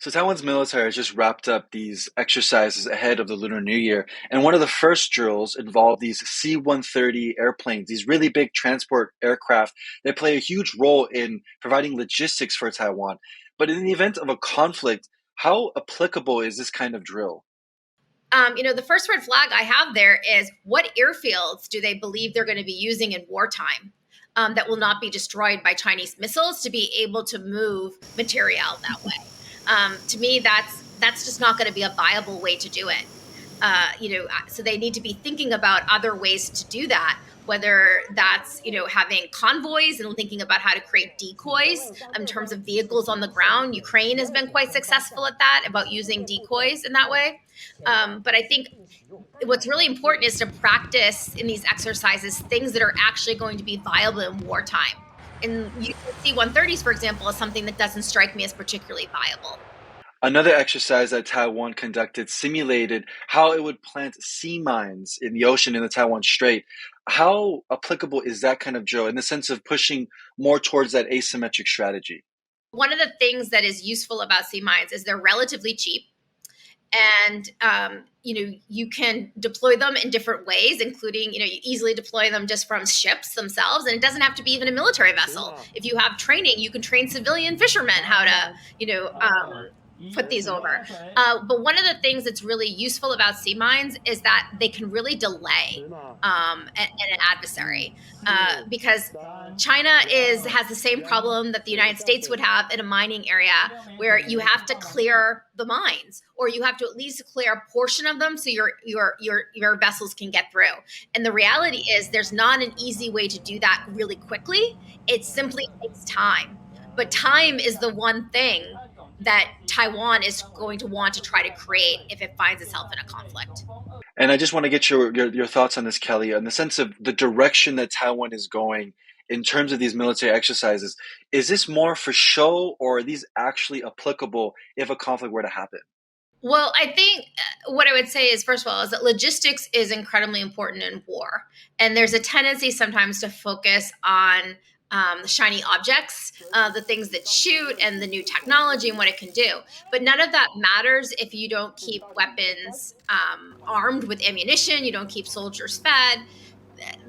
So Taiwan's military has just wrapped up these exercises ahead of the Lunar New Year, and one of the first drills involved these C-130 airplanes, these really big transport aircraft. They play a huge role in providing logistics for Taiwan. But in the event of a conflict, how applicable is this kind of drill? The first red flag I have there is what airfields do they believe they're going to be using in wartime that will not be destroyed by Chinese missiles to be able to move material that way? To me, that's just not going to be a viable way to do it. So they need to be thinking about other ways to do that, whether that's having convoys and thinking about how to create decoys in terms of vehicles on the ground. Ukraine has been quite successful at that, about using decoys in that way. But I think what's really important is to practice in these exercises things that are actually going to be viable in wartime. And using C-130s, for example, is something that doesn't strike me as particularly viable. Another exercise that Taiwan conducted simulated how it would plant sea mines in the ocean in the Taiwan Strait. How applicable is that kind of drill in the sense of pushing more towards that asymmetric strategy? One of the things that is useful about sea mines is they're relatively cheap, and you can deploy them in different ways, including you easily deploy them just from ships themselves, and it doesn't have to be even a military vessel. If you have training, you can train civilian fishermen how to put these over. But one of the things that's really useful about sea mines is that they can really delay an adversary, because China has the same problem that the United States would have in a mining area, where you have to clear the mines, or you have to at least clear a portion of them so your vessels can get through. And the reality is, there's not an easy way to do that really quickly. It simply takes time. But time is the one thing that Taiwan is going to want to try to create if it finds itself in a conflict. And I just want to get your thoughts on this, Kelly, in the sense of the direction that Taiwan is going in terms of these military exercises. Is this more for show, or are these actually applicable if a conflict were to happen? Well, I think what I would say is, first of all, is that logistics is incredibly important in war. And there's a tendency sometimes to focus on the shiny objects, the things that shoot, and the new technology and what it can do. But none of that matters if you don't keep weapons armed with ammunition, you don't keep soldiers fed.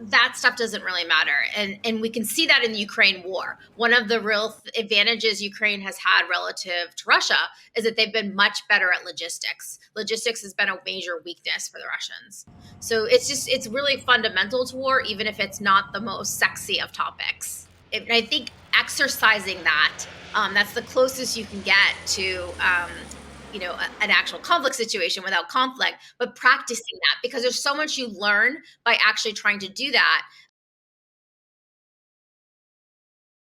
That stuff doesn't really matter. And we can see that in the Ukraine war. One of the real advantages Ukraine has had relative to Russia is that they've been much better at logistics. Logistics has been a major weakness for the Russians. So it's really fundamental to war, even if it's not the most sexy of topics. And I think exercising that's the closest you can get to an actual conflict situation without conflict, but practicing that, because there's so much you learn by actually trying to do that,